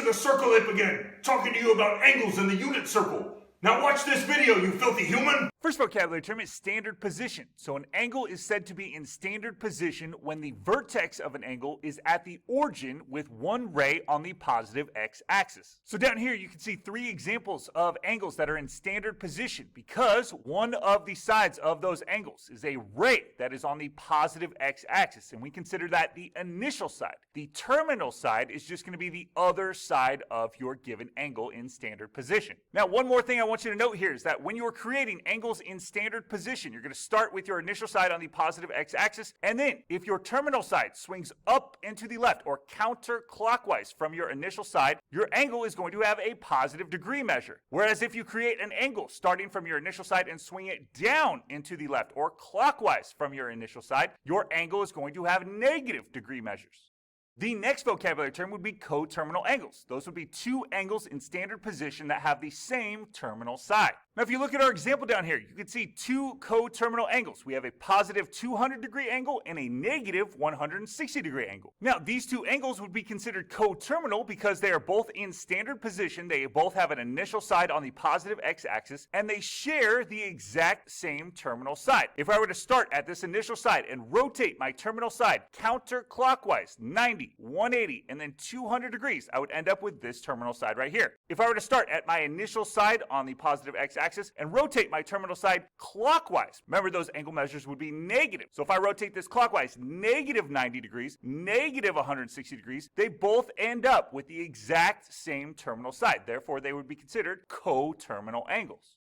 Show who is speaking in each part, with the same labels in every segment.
Speaker 1: the circle ape again, talking to you about angles in the unit circle. Now watch this video, you filthy human!
Speaker 2: First vocabulary term is standard position. So an angle is said to be in standard position when the vertex of an angle is at the origin with one ray on the positive x-axis. So down here you can see three examples of angles that are in standard position because one of the sides of those angles is a ray that is on the positive x-axis, and we consider that the initial side. The terminal side is just going to be the other side of your given angle in standard position. Now, one more thing I want you to note here is that when you're creating angles in standard position, you're going to start with your initial side on the positive x-axis, and then if your terminal side swings up and to the left or counterclockwise from your initial side, your angle is going to have a positive degree measure. Whereas if you create an angle starting from your initial side and swing it down into the left or clockwise from your initial side, your angle is going to have negative degree measures. The next vocabulary term would be coterminal angles. Those would be two angles in standard position that have the same terminal side. Now, if you look at our example down here, you can see two coterminal angles. We have a positive 200 degree angle and a negative 160 degree angle. Now, these two angles would be considered coterminal because they are both in standard position. They both have an initial side on the positive x-axis, and they share the exact same terminal side. If I were to start at this initial side and rotate my terminal side counterclockwise, 90, 180, and then 200 degrees, I would end up with this terminal side right here. If I were to start at my initial side on the positive x-axis and rotate my terminal side clockwise, remember those angle measures would be negative. So if I rotate this clockwise, negative 90 degrees, negative 160 degrees, they both end up with the exact same terminal side. Therefore, they would be considered coterminal angles.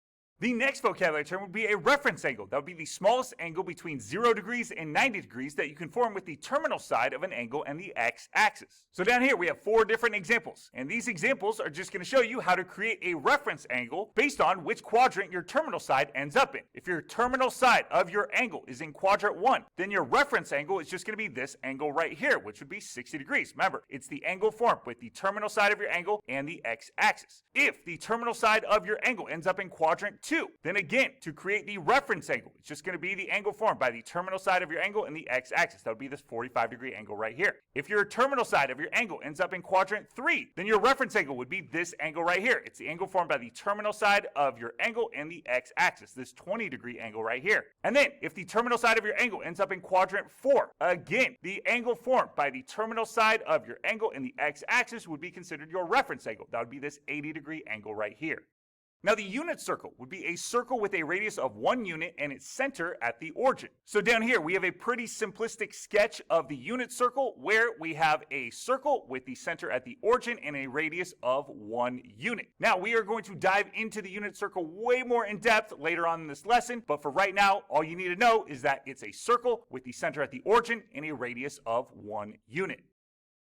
Speaker 2: The next vocabulary term would be a reference angle. That would be the smallest angle between 0 degrees and 90 degrees that you can form with the terminal side of an angle and the x-axis. So down here we have four different examples, and these examples are just going to show you how to create a reference angle based on which quadrant your terminal side ends up in. If your terminal side of your angle is in quadrant 1, then your reference angle is just going to be this angle right here, which would be 60 degrees. Remember, it's the angle formed with the terminal side of your angle and the x-axis. If the terminal side of your angle ends up in quadrant 2, then again, to create the reference angle, it's just going to be the angle formed by the terminal side of your angle and the x-axis. That would be this 45 degree angle right here. If your terminal side of your angle ends up in quadrant 3, then your reference angle would be this angle right here. It's the angle formed by the terminal side of your angle and the x-axis, this 20 degree angle right here. And then, if the terminal side of your angle ends up in quadrant 4, again, the angle formed by the terminal side of your angle and the x-axis would be considered your reference angle. That would be this 80 degree angle right here. Now, the unit circle would be a circle with a radius of 1 unit and its center at the origin. So down here, we have a pretty simplistic sketch of the unit circle where we have a circle with the center at the origin and a radius of 1 unit. Now, we are going to dive into the unit circle way more in depth later on in this lesson, but for right now, all you need to know is that it's a circle with the center at the origin and a radius of 1 unit.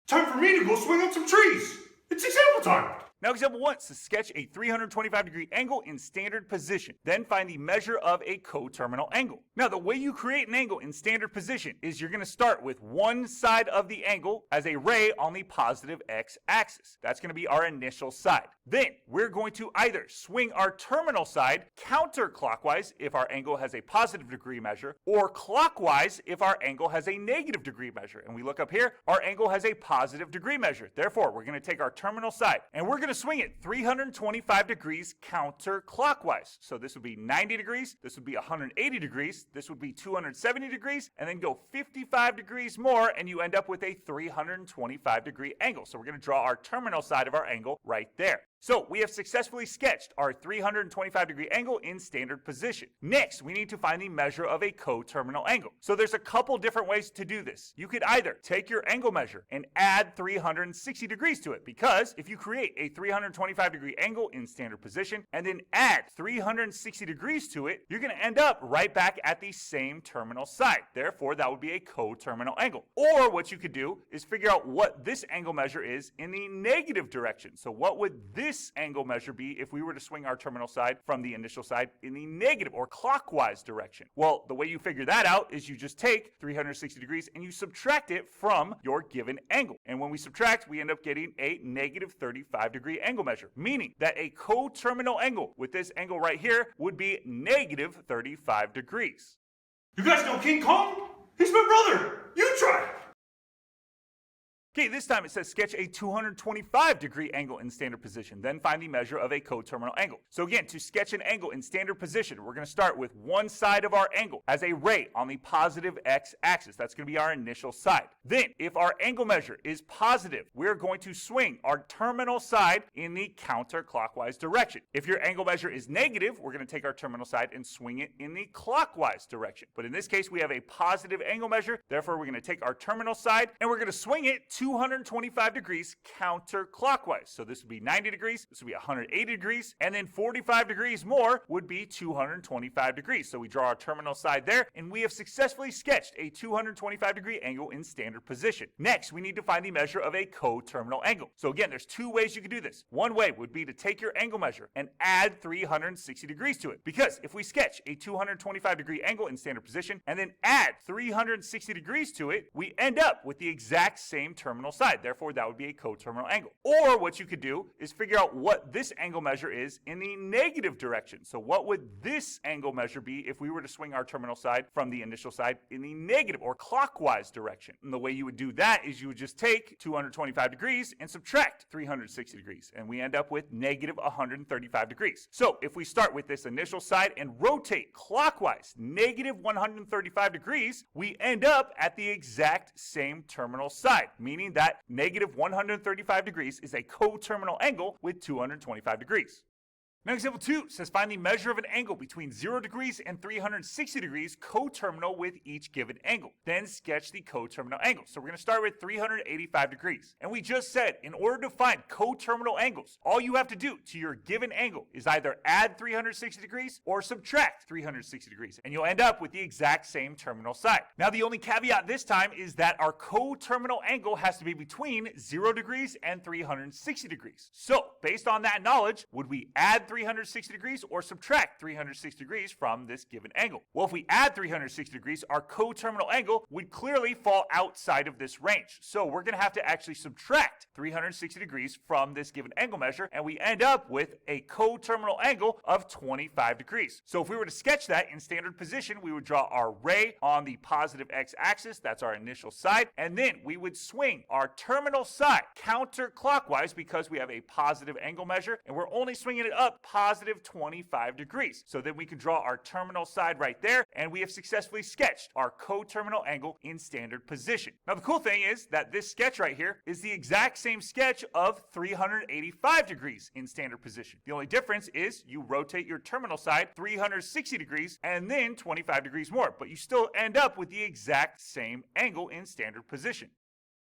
Speaker 1: Time for me to go swing on some trees! It's example time!
Speaker 2: Now, example 1 is to sketch a 325 degree angle in standard position. Then find the measure of a coterminal angle. Now, the way you create an angle in standard position is you're going to start with one side of the angle as a ray on the positive x-axis. That's going to be our initial side. Then, we're going to either swing our terminal side counterclockwise if our angle has a positive degree measure, or clockwise if our angle has a negative degree measure. And we look up here, our angle has a positive degree measure. Therefore, we're going to take our terminal side and we're going to swing it 325 degrees counterclockwise. So this would be 90 degrees, this would be 180 degrees, this would be 270 degrees, and then go 55 degrees more, and you end up with a 325 degree angle. So we're going to draw our terminal side of our angle right there. So we have successfully sketched our 325 degree angle in standard position. Next, we need to find the measure of a coterminal angle. So there's a couple different ways to do this. You could either take your angle measure and add 360 degrees to it, because if you create a 325 degree angle in standard position and then add 360 degrees to it, you're going to end up right back at the same terminal side. Therefore, that would be a coterminal angle. Or what you could do is figure out what this angle measure is in the negative direction. So what would this angle measure be if we were to swing our terminal side from the initial side in the negative or clockwise direction? Well, the way you figure that out is you just take 360 degrees and you subtract it from your given angle. And when we subtract, we end up getting a negative 35 degree angle measure, meaning that a coterminal angle with this angle right here would be negative 35 degrees.
Speaker 1: You guys know King Kong? He's my brother! You try!
Speaker 2: Okay, this time it says sketch a 225-degree angle in standard position, then find the measure of a coterminal angle. So again, to sketch an angle in standard position, we're going to start with one side of our angle as a ray on the positive x-axis. That's going to be our initial side. Then, if our angle measure is positive, we're going to swing our terminal side in the counterclockwise direction. If your angle measure is negative, we're going to take our terminal side and swing it in the clockwise direction. But in this case, we have a positive angle measure, therefore we're going to take our terminal side and we're going to swing it 225 degrees counterclockwise. So this would be 90 degrees, this would be 180 degrees, and then 45 degrees more would be 225 degrees. So we draw our terminal side there, and we have successfully sketched a 225-degree angle in standard position. Next, we need to find the measure of a coterminal angle. So again, there's two ways you can do this. One way would be to take your angle measure and add 360 degrees to it. Because if we sketch a 225-degree angle in standard position and then add 360 degrees to it, we end up with the exact same terminal side. Therefore, that would be a coterminal angle. Or what you could do is figure out what this angle measure is in the negative direction. So what would this angle measure be if we were to swing our terminal side from the initial side in the negative or clockwise direction? And the way you would do that is you would just take 225 degrees and subtract 360 degrees, and we end up with negative 135 degrees. So if we start with this initial side and rotate clockwise negative 135 degrees, we end up at the exact same terminal side, meaning that negative 135 degrees is a coterminal angle with 225 degrees. Now, example 2 says find the measure of an angle between 0 degrees and 360 degrees coterminal with each given angle. Then sketch the coterminal angle. So we're going to start with 385 degrees. And we just said in order to find coterminal angles, all you have to do to your given angle is either add 360 degrees or subtract 360 degrees. And you'll end up with the exact same terminal side. Now, the only caveat this time is that our coterminal angle has to be between 0 degrees and 360 degrees. So based on that knowledge, would we add 360 degrees or subtract 360 degrees from this given angle? Well, if we add 360 degrees, our coterminal angle would clearly fall outside of this range. So we're going to have to actually subtract 360 degrees from this given angle measure, and we end up with a coterminal angle of 25 degrees. So if we were to sketch that in standard position, we would draw our ray on the positive x-axis, that's our initial side, and then we would swing our terminal side counterclockwise because we have a positive angle measure, and we're only swinging it up positive 25 degrees. So then we can draw our terminal side right there, and we have successfully sketched our coterminal angle in standard position. Now, the cool thing is that this sketch right here is the exact same sketch of 385 degrees in standard position. The only difference is you rotate your terminal side 360 degrees and then 25 degrees more, but you still end up with the exact same angle in standard position.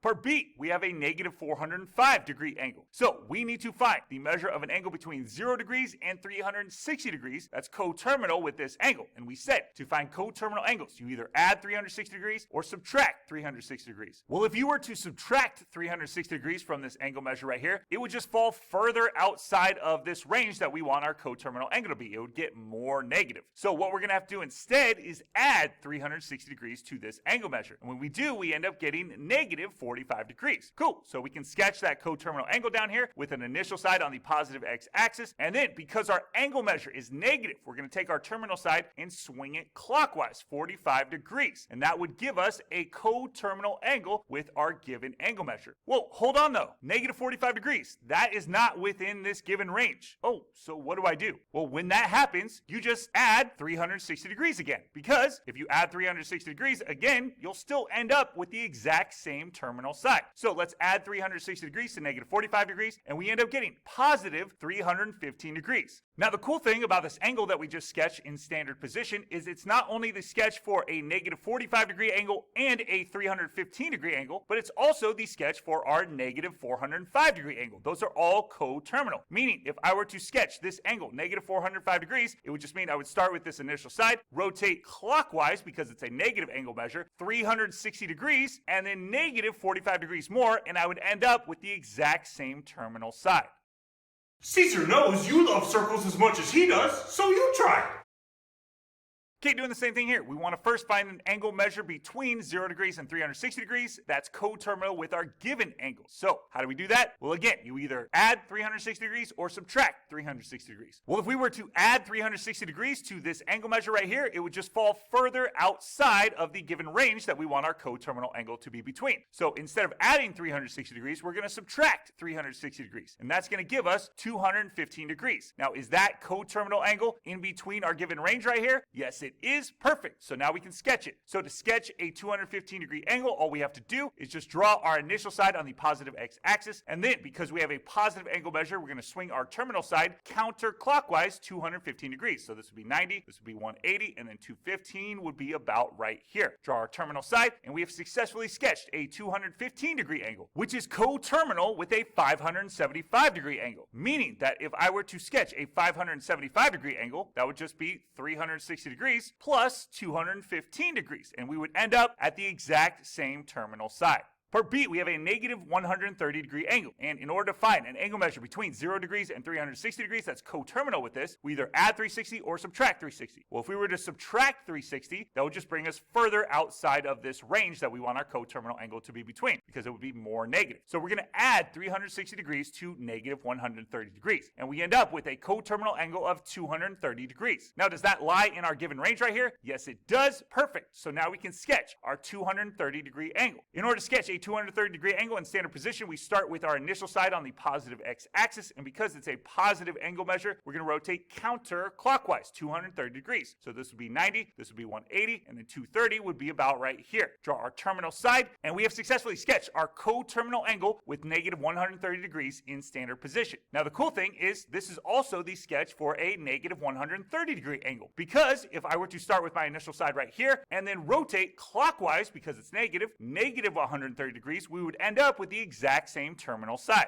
Speaker 2: Part B, we have a negative 405 degree angle. So we need to find the measure of an angle between 0 degrees and 360 degrees that's coterminal with this angle. And we said to find coterminal angles, you either add 360 degrees or subtract 360 degrees. Well, if you were to subtract 360 degrees from this angle measure right here, it would just fall further outside of this range that we want our coterminal angle to be. It would get more negative. So what we're going to have to do instead is add 360 degrees to this angle measure. And when we do, we end up getting negative 45 degrees. Cool. So we can sketch that coterminal angle down here with an initial side on the positive x-axis. And then because our angle measure is negative, we're going to take our terminal side and swing it clockwise 45 degrees. And that would give us a coterminal angle with our given angle measure. Whoa, hold on though. Negative 45 degrees. That is not within this given range. Oh, so what do? Well, when that happens, you just add 360 degrees again. Because if you add 360 degrees again, you'll still end up with the exact same terminal side. So let's add 360 degrees to negative 45 degrees, and we end up getting positive 315 degrees. Now, the cool thing about this angle that we just sketched in standard position is it's not only the sketch for a negative 45 degree angle and a 315 degree angle, but it's also the sketch for our negative 405 degree angle. Those are all coterminal, meaning if I were to sketch this angle, negative 405 degrees, it would just mean I would start with this initial side, rotate clockwise because it's a negative angle measure, 360 degrees, and then negative 45 degrees more, and I would end up with the exact same terminal side.
Speaker 1: Caesar knows you love circles as much as he does, so you try it.
Speaker 2: Okay, doing the same thing here. We want to first find an angle measure between 0 degrees and 360 degrees. That's coterminal with our given angle. So how do we do that? Well, again, you either add 360 degrees or subtract 360 degrees. Well, if we were to add 360 degrees to this angle measure right here, it would just fall further outside of the given range that we want our coterminal angle to be between. So instead of adding 360 degrees, we're going to subtract 360 degrees. And that's going to give us 215 degrees. Now, is that coterminal angle in between our given range right here? Yes, it is. Perfect. So now we can sketch it. So to sketch a 215 degree angle, all we have to do is just draw our initial side on the positive x-axis. And then because we have a positive angle measure, we're going to swing our terminal side counterclockwise 215 degrees. So this would be 90, this would be 180, and then 215 would be about right here. Draw our terminal side, and we have successfully sketched a 215 degree angle, which is coterminal with a 575 degree angle. Meaning that if I were to sketch a 575 degree angle, that would just be 360 degrees plus 215 degrees, and we would end up at the exact same terminal side. Part B, we have a negative 130 degree angle. And in order to find an angle measure between 0 degrees and 360 degrees that's coterminal with this, we either add 360 or subtract 360. Well, if we were to subtract 360, that would just bring us further outside of this range that we want our coterminal angle to be between, because it would be more negative. So we're going to add 360 degrees to negative 130 degrees. And we end up with a coterminal angle of 230 degrees. Now, does that lie in our given range right here? Yes, it does. Perfect. So now we can sketch our 230 degree angle. In order to sketch a 230 degree angle in standard position, we start with our initial side on the positive x-axis, and because it's a positive angle measure, we're going to rotate counterclockwise 230 degrees. So this would be 90, this would be 180, and then 230 would be about right here. Draw our terminal side, and we have successfully sketched our coterminal angle with negative 130 degrees in standard position. Now the cool thing is this is also the sketch for a negative 130 degree angle, because if I were to start with my initial side right here and then rotate clockwise because it's negative 130 degrees, we would end up with the exact same terminal side.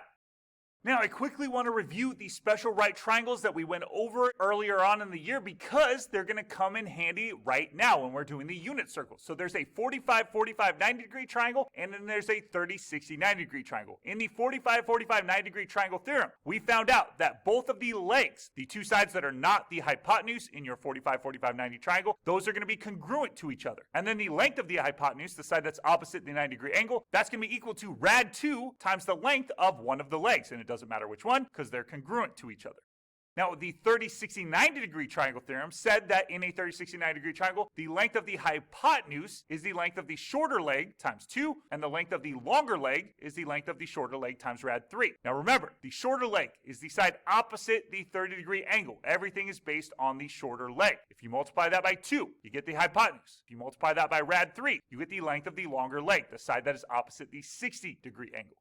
Speaker 2: Now, I quickly want to review the special right triangles that we went over earlier on in the year because they're going to come in handy right now when we're doing the unit circles. So there's a 45, 45, 90 degree triangle, and then there's a 30, 60, 90 degree triangle. In the 45, 45, 90 degree triangle theorem, we found out that both of the legs, the two sides that are not the hypotenuse in your 45, 45, 90 triangle, those are going to be congruent to each other. And then the length of the hypotenuse, the side that's opposite the 90 degree angle, that's going to be equal to rad 2 times the length of one of the legs. And it doesn't matter which one because they're congruent to each other. Now, the 30, 60, 90 degree triangle theorem said that in a 30, 60, 90 degree triangle, the length of the hypotenuse is the length of the shorter leg times 2, and the length of the longer leg is the length of the shorter leg times rad 3. Now remember, the shorter leg is the side opposite the 30 degree angle. Everything is based on the shorter leg. If you multiply that by 2, you get the hypotenuse. If you multiply that by rad 3, you get the length of the longer leg, the side that is opposite the 60 degree angle.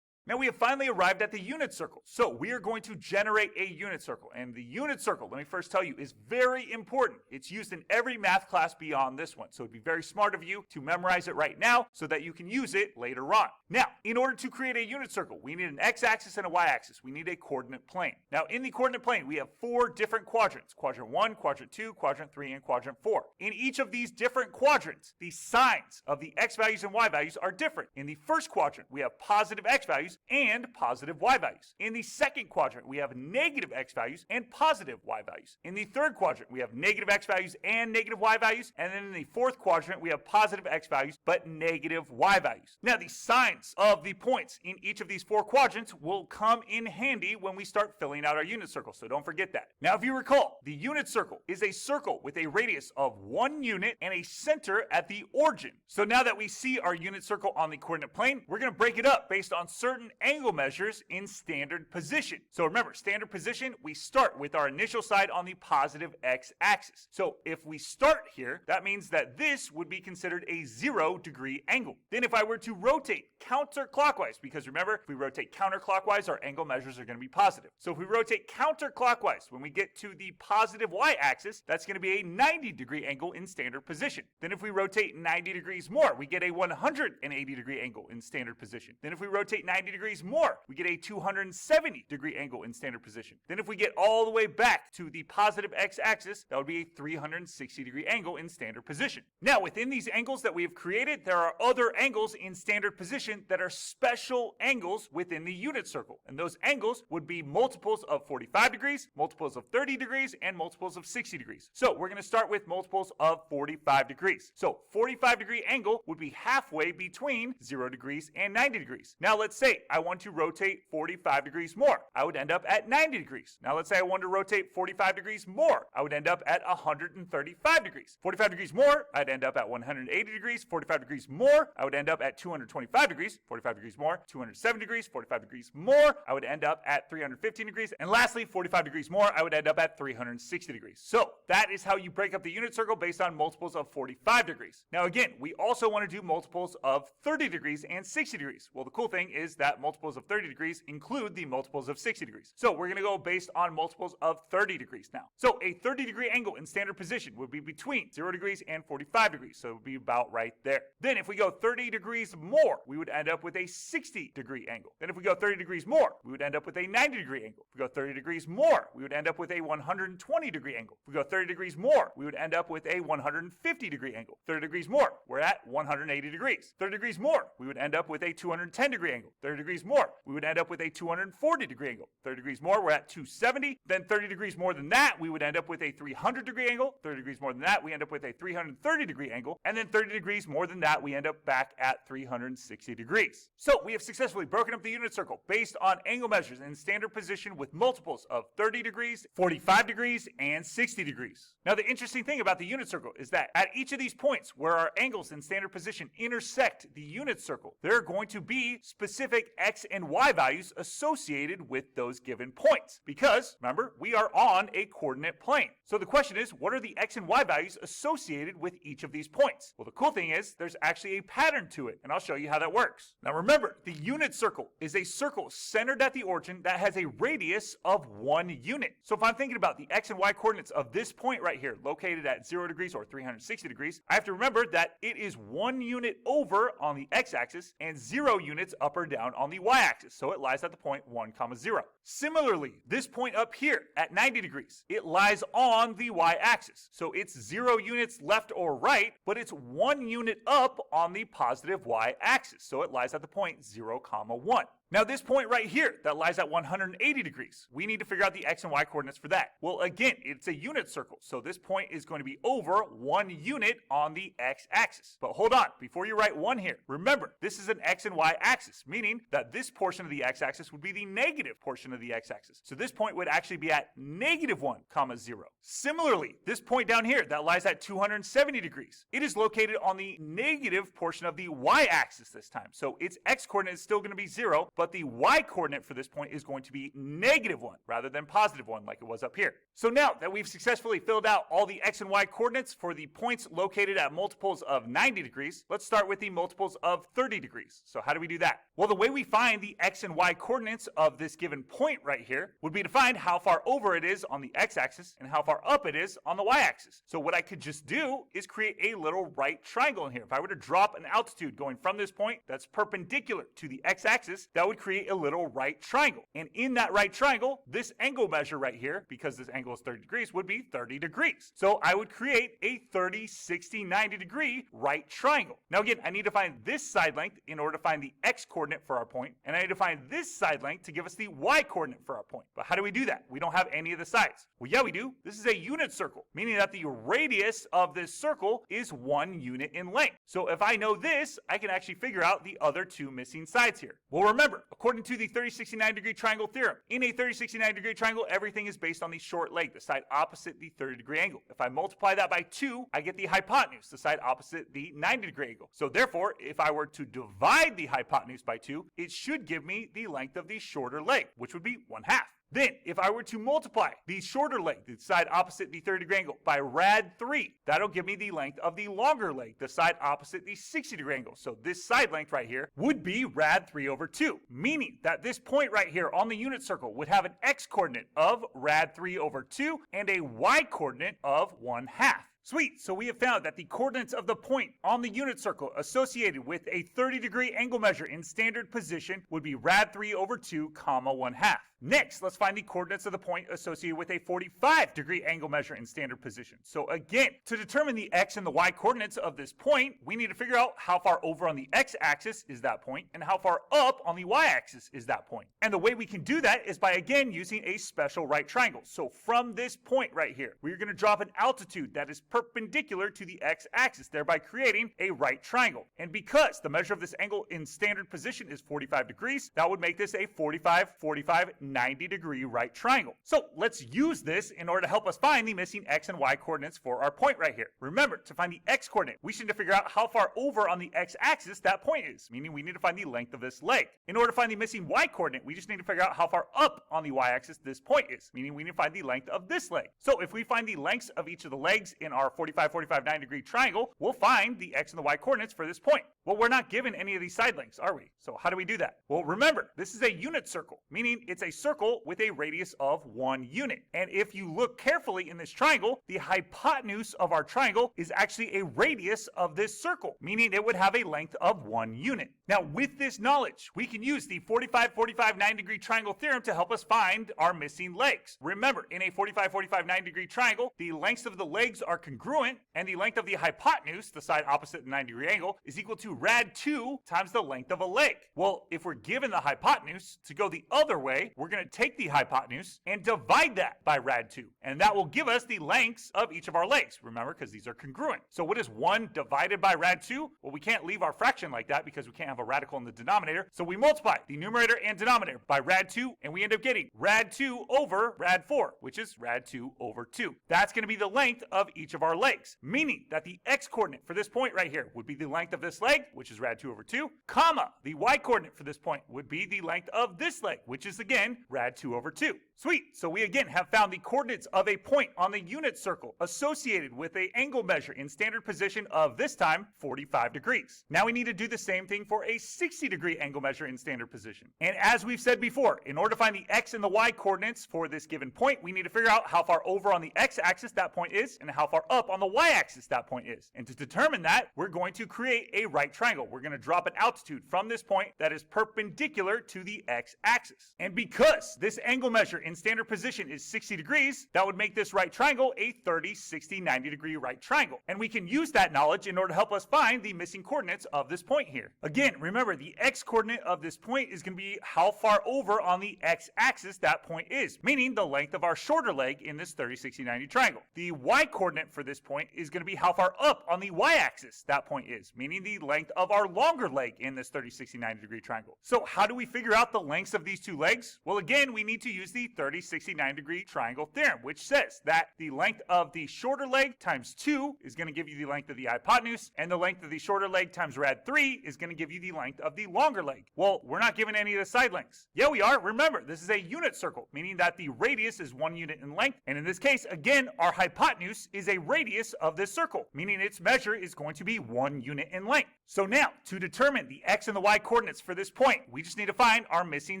Speaker 2: Now we have finally arrived at the unit circle. So we are going to generate a unit circle. And the unit circle, let me first tell you, is very important. It's used in every math class beyond this one. So it'd be very smart of you to memorize it right now so that you can use it later on. Now, in order to create a unit circle, we need an x-axis and a y-axis. We need a coordinate plane. Now, in the coordinate plane, we have 4 different quadrants. Quadrant 1, Quadrant 2, Quadrant 3, and Quadrant 4. In each of these different quadrants, the signs of the x values and y values are different. In the first quadrant, we have positive x values and positive y values. In the second quadrant, we have negative x values and positive y values. In the third quadrant, we have negative x values and negative y values. And then in the fourth quadrant, we have positive x values but negative y values. Now, the signs of the points in each of these 4 quadrants will come in handy when we start filling out our unit circle, so don't forget that. Now, if you recall, the unit circle is a circle with a radius of 1 unit and a center at the origin. So now that we see our unit circle on the coordinate plane, we're going to break it up based on certain angle measures in standard position. So remember, standard position, we start with our initial side on the positive x-axis. So if we start here, that means that this would be considered a 0 degree angle. Then if I were to rotate counterclockwise, because remember, if we rotate counterclockwise, our angle measures are going to be positive. So if we rotate counterclockwise, when we get to the positive y-axis, that's going to be a 90 degree angle in standard position. Then if we rotate 90 degrees more, we get a 180 degree angle in standard position. Then if we rotate 90 90 degrees more, we get a 270 degree angle in standard position. Then if we get all the way back to the positive x-axis, that would be a 360 degree angle in standard position. Now, within these angles that we have created, there are other angles in standard position that are special angles within the unit circle. And those angles would be multiples of 45 degrees, multiples of 30 degrees, and multiples of 60 degrees. So we're going to start with multiples of 45 degrees. So 45 degree angle would be halfway between 0 degrees and 90 degrees. Now let's say I want to rotate 45 degrees more. I would end up at 90 degrees. Now let's say I want to rotate 45 degrees more. I would end up at 135 degrees. 45 degrees more, I'd end up at 180 degrees. 45 degrees more, I would end up at 225 degrees. 45 degrees more, 207 degrees. 45 degrees more, I would end up at 315 degrees. And lastly, 45 degrees more, I would end up at 360 degrees. So that is how you break up the unit circle based on multiples of 45 degrees. Now again, we also want to do multiples of 30 degrees and 60 degrees. Well, the cool thing is that multiples of 30 degrees include the multiples of 60 degrees. So we're going to go based on multiples of 30 degrees now. So a 30 degree angle in standard position would be between 0 degrees and 45 degrees. So it would be about right there. Then if we go 30 degrees more, we would end up with a 60 degree angle. Then if we go 30 degrees more, we would end up with a 90 degree angle. If we go 30 degrees more, we would end up with a 120 degree angle. If we go 30 degrees more, we would end up with a 150 degree angle. 30 degrees more, we're at 180 degrees. 30 degrees more, we would end up with a 210 degree angle. 30 degrees more, we would end up with a 240 degree angle. 30 degrees more, we're at 270. Then 30 degrees more than that, we would end up with a 300 degree angle. 30 degrees more than that, we end up with a 330 degree angle. And then 30 degrees more than that, we end up back at 360 degrees. So we have successfully broken up the unit circle based on angle measures in standard position with multiples of 30 degrees, 45 degrees, and 60 degrees. Now the interesting thing about the unit circle is that at each of these points where our angles in standard position intersect the unit circle, there are going to be specific x and y values associated with those given points. Because, remember, we are on a coordinate plane. So the question is, what are the x and y values associated with each of these points? Well, the cool thing is there's actually a pattern to it, and I'll show you how that works. Now remember, the unit circle is a circle centered at the origin that has a radius of 1 unit. So if I'm thinking about the x and y coordinates of this point right here, located at 0 degrees or 360 degrees, I have to remember that it is 1 unit over on the x-axis and 0 units up or down on the y-axis. So it lies at the point 1, 0. Similarly, this point up here at 90 degrees, it lies on the y-axis. So it's 0 units left or right, but it's 1 unit up on the positive y-axis. So it lies at the point 0, 1. Now this point right here that lies at 180 degrees, we need to figure out the x and y coordinates for that. Well, again, it's a unit circle, so this point is going to be over 1 unit on the x-axis. But hold on, before you write 1 here, remember, this is an x and y axis, meaning that this portion of the x-axis would be the negative portion of the x-axis. So this point would actually be at -1, 0. Similarly, this point down here that lies at 270 degrees, it is located on the negative portion of the y-axis this time. So its x-coordinate is still going to be 0, but the y-coordinate for this point is going to be -1 rather than +1 like it was up here. So now that we've successfully filled out all the x and y coordinates for the points located at multiples of 90 degrees, let's start with the multiples of 30 degrees. So how do we do that? Well, the way we find the x and y coordinates of this given point right here would be to find how far over it is on the x-axis and how far up it is on the y-axis. So what I could just do is create a little right triangle in here. If I were to drop an altitude going from this point that's perpendicular to the x-axis, that would create a little right triangle. And in that right triangle, this angle measure right here, because this angle is 30 degrees, would be 30 degrees. So I would create a 30, 60, 90 degree right triangle. Now again, I need to find this side length in order to find the x coordinate for our point, and I need to find this side length to give us the y coordinate for our point. But how do we do that? We don't have any of the sides. Well, yeah, we do. This is a unit circle, meaning that the radius of this circle is 1 unit in length. So if I know this, I can actually figure out the other 2 missing sides here. Well, remember, according to the 30-69 degree triangle theorem, in a 30-69 degree triangle, everything is based on the short leg, the side opposite the 30 degree angle. If I multiply that by 2, I get the hypotenuse, the side opposite the 90 degree angle. So therefore, if I were to divide the hypotenuse by 2, it should give me the length of the shorter leg, which would be 1/2. Then, if I were to multiply the shorter leg, the side opposite the 30 degree angle, by rad 3, that'll give me the length of the longer leg, the side opposite the 60 degree angle. So this side length right here would be rad 3/2, meaning that this point right here on the unit circle would have an x coordinate of rad 3/2 and a y coordinate of 1/2. Sweet, so we have found that the coordinates of the point on the unit circle associated with a 30-degree angle measure in standard position would be rad 3 over 2, comma 1/2. Next, let's find the coordinates of the point associated with a 45-degree angle measure in standard position. So again, to determine the x and the y coordinates of this point, we need to figure out how far over on the x-axis is that point and how far up on the y-axis is that point. And the way we can do that is by again using a special right triangle. So from this point right here, we're going to drop an altitude that is perpendicular to the x-axis, thereby creating a right triangle. And because the measure of this angle in standard position is 45 degrees, that would make this a 45, 45, 90-degree right triangle. So let's use this in order to help us find the missing x and y coordinates for our point right here. Remember, to find the x coordinate, we should need to figure out how far over on the x-axis that point is, meaning we need to find the length of this leg. In order to find the missing y coordinate, we just need to figure out how far up on the y-axis this point is, meaning we need to find the length of this leg. So if we find the lengths of each of the legs in our 45, 45, 90-degree triangle, we'll find the x and the y coordinates for this point. Well, we're not given any of these side lengths, are we? So how do we do that? Well, remember, this is a unit circle, meaning it's a circle with a radius of 1 unit. And if you look carefully in this triangle, the hypotenuse of our triangle is actually a radius of this circle, meaning it would have a length of 1 unit. Now, with this knowledge, we can use the 45, 45, 9-degree triangle theorem to help us find our missing legs. Remember, in a 45, 45, 9-degree triangle, the lengths of the legs are congruent, and the length of the hypotenuse, the side opposite the 9-degree angle, is equal to rad 2 times the length of a leg. Well, if we're given the hypotenuse, to go the other way, we're going to take the hypotenuse and divide that by rad 2. And that will give us the lengths of each of our legs. Remember, because these are congruent. So what is 1 divided by rad 2? Well, we can't leave our fraction like that because we can't have a radical in the denominator. So we multiply the numerator and denominator by rad 2, and we end up getting rad 2 over rad 4, which is rad 2 over 2. That's going to be the length of each of our legs, meaning that the x coordinate for this point right here would be the length of this leg, which is rad 2 over 2, comma, the y coordinate for this point would be the length of this leg, which is again rad 2 over 2. Sweet, so we again have found the coordinates of a point on the unit circle associated with an angle measure in standard position of this time 45 degrees. Now we need to do the same thing for a 60-degree angle measure in standard position. And as we've said before, in order to find the x and the y coordinates for this given point, we need to figure out how far over on the x-axis that point is and how far up on the y-axis that point is. And to determine that, we're going to create a right triangle. We're going to drop an altitude from this point that is perpendicular to the x-axis. And because this angle measure in standard position is 60 degrees, that would make this right triangle a 30, 60, 90-degree right triangle. And we can use that knowledge in order to help us find the missing coordinates of this point here. Again, remember, the x coordinate of this point is going to be how far over on the x-axis that point is, meaning the length of our shorter leg in this 30, 60, 90 triangle. The y coordinate for this point is going to be how far up on the y-axis that point is, meaning the length of our longer leg in this 30, 60, 90-degree triangle. So how do we figure out the lengths of these two legs? Well, again, we need to use the 30, 60, 90-degree triangle theorem, which says that the length of the shorter leg times 2 is going to give you the length of the hypotenuse, and the length of the shorter leg times rad 3 is going to give you the length of the longer leg. Well, we're not given any of the side lengths. Yeah, we are. Remember, this is a unit circle, meaning that the radius is 1 unit in length, and in this case, again, our hypotenuse is a radius of this circle, meaning its measure is going to be 1 unit in length. So now, to determine the x and the y coordinates for this point, we just need to find our missing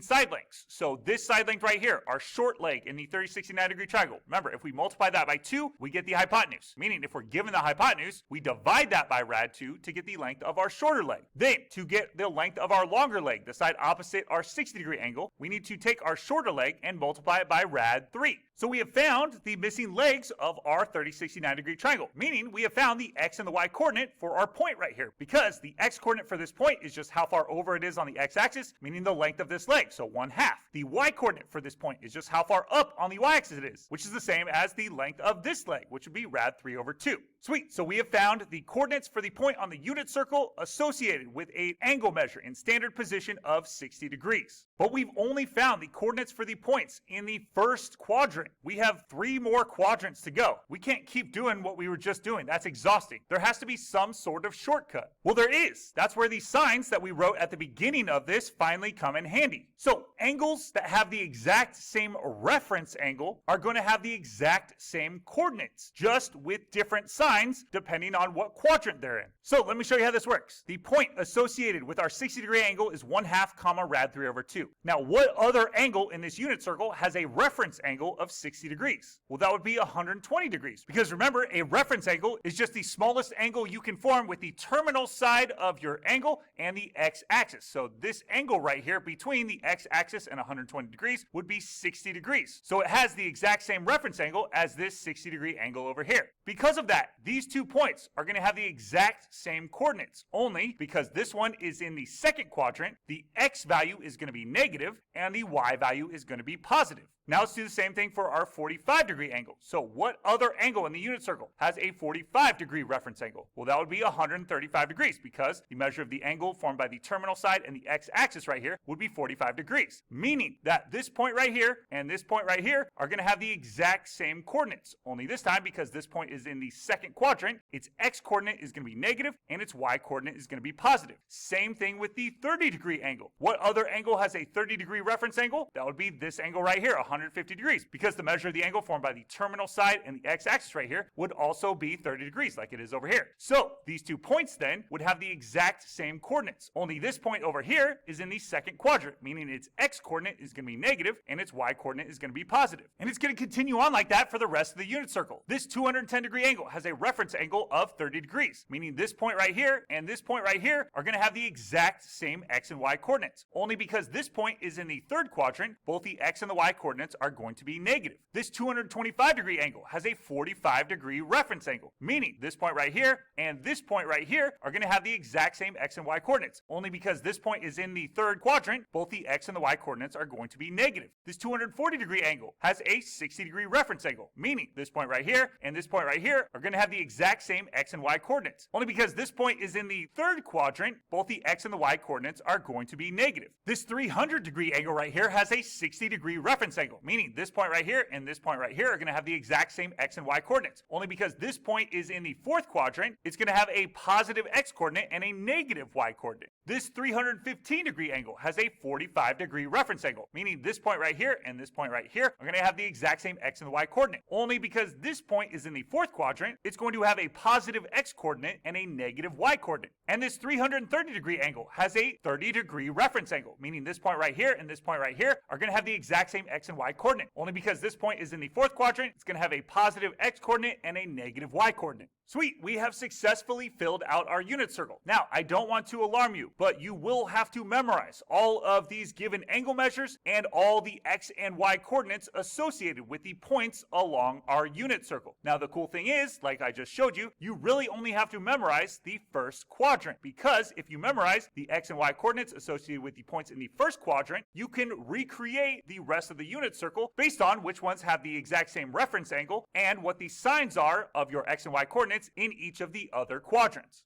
Speaker 2: side lengths. So this side length right here, our short leg in the 30, 60, 90-degree triangle. Remember, if we multiply that by 2, we get the hypotenuse, meaning if we're given the hypotenuse, we divide that by rad 2 to get the length of our shorter leg. Then, to get the length of our longer leg, the side opposite our 60-degree angle, we need to take our shorter leg and multiply it by rad 3. So we have found the missing legs of our 30, 60, 90-degree triangle, meaning we have found the x and the y coordinate for our point right here, because the x coordinate for this point is just how far over it is on the x-axis, meaning the length of this leg, so 1/2. The y coordinate for this point is just how far up on the y-axis it is, which is the same as the length of this leg, which would be rad 3 over 2. Sweet, so we have found the coordinates for the point on the unit circle associated with an angle measure in standard position of 60 degrees. But we've only found the coordinates for the points in the first quadrant. We have 3 more quadrants to go. We can't keep doing what we were just doing. That's exhausting. There has to be some sort of shortcut. Well, there is. That's where the signs that we wrote at the beginning of this finally come in handy. So angles that have the exact same reference angle are going to have the exact same coordinates, just with different signs depending on what quadrant they're in. So let me show you how this works. The point associated with our 60-degree angle is 1/2 comma rad 3 over 2. Now, what other angle in this unit circle has a reference angle of 60 degrees? Well, that would be 120 degrees. Because remember, remember, a reference angle is just the smallest angle you can form with the terminal side of your angle and the x-axis. So this angle right here between the x-axis and 120 degrees would be 60 degrees. So it has the exact same reference angle as this 60-degree angle over here. Because of that, these 2 points are going to have the exact same coordinates, only because this one is in the second quadrant, the x value is going to be negative and the y value is going to be positive. Now let's do the same thing for our 45-degree angle. So what other angle in the unit circle has a 45-degree reference angle? Well, that would be 135 degrees, because the measure of the angle formed by the terminal side and the x-axis right here would be 45 degrees, meaning that this point right here and this point right here are going to have the exact same coordinates. Only this time, because this point is in the second quadrant, its x-coordinate is going to be negative and its y-coordinate is going to be positive. Same thing with the 30-degree angle. What other angle has a 30-degree reference angle? That would be this angle right here, 150 degrees, because the measure of the angle formed by the terminal side and the x-axis right here would also be 30 degrees like it is over here. So these 2 points then would have the exact same coordinates, only this point over here is in the second quadrant, meaning its x-coordinate is going to be negative and its y-coordinate is going to be positive. And it's going to continue on like that for the rest of the unit circle. This 210-degree angle has a reference angle of 30 degrees, meaning this point right here and this point right here are going to have the exact same x and y coordinates, only because this point is in the third quadrant, both the x and the y coordinates are going to be negative. This 225-degree angle has a 45-degree reference angle, meaning this point right here and this point right here are going to have the exact same x and y coordinates, only because this point is in the third quadrant, both the x and the y coordinates are going to be negative. This 240-degree angle has a 60-degree reference angle, meaning this point right here and this point right here are going to have the exact same x and y coordinates, only because this point is in the third quadrant, both the x and the y coordinates are going to be negative. This 300-degree angle right here has a 60-degree reference angle, meaning this point right here and this point right here are going to have the exact same x and y coordinates, only because this point is in the fourth quadrant, it's going to have a positive x coordinate and a negative y coordinate. This 315-degree angle has a 45-degree reference angle, meaning this point right here and this point right here are going to have the exact same x and y coordinate, only because this point is in the fourth quadrant, it's going to have a positive x coordinate and a negative y coordinate. And this 330-degree angle has a 30-degree reference angle, meaning this point right here and this point right here are going to have the exact same x and y coordinate, only because this point is in the fourth quadrant, it's going to have a positive x coordinate and a negative y coordinate. Sweet, we have successfully filled out our unit circle. Now, I don't want to alarm you, but you will have to memorize all of these given angle measures and all the x and y coordinates associated with the points along our unit circle. Now, the cool thing is, like I just showed you, you really only have to memorize the first quadrant, because if you memorize the x and y coordinates associated with the points in the first quadrant, you can recreate the rest of the unit circle based on which ones have the exact same reference angle and what the signs are of your x and y coordinates in each of the other quadrants.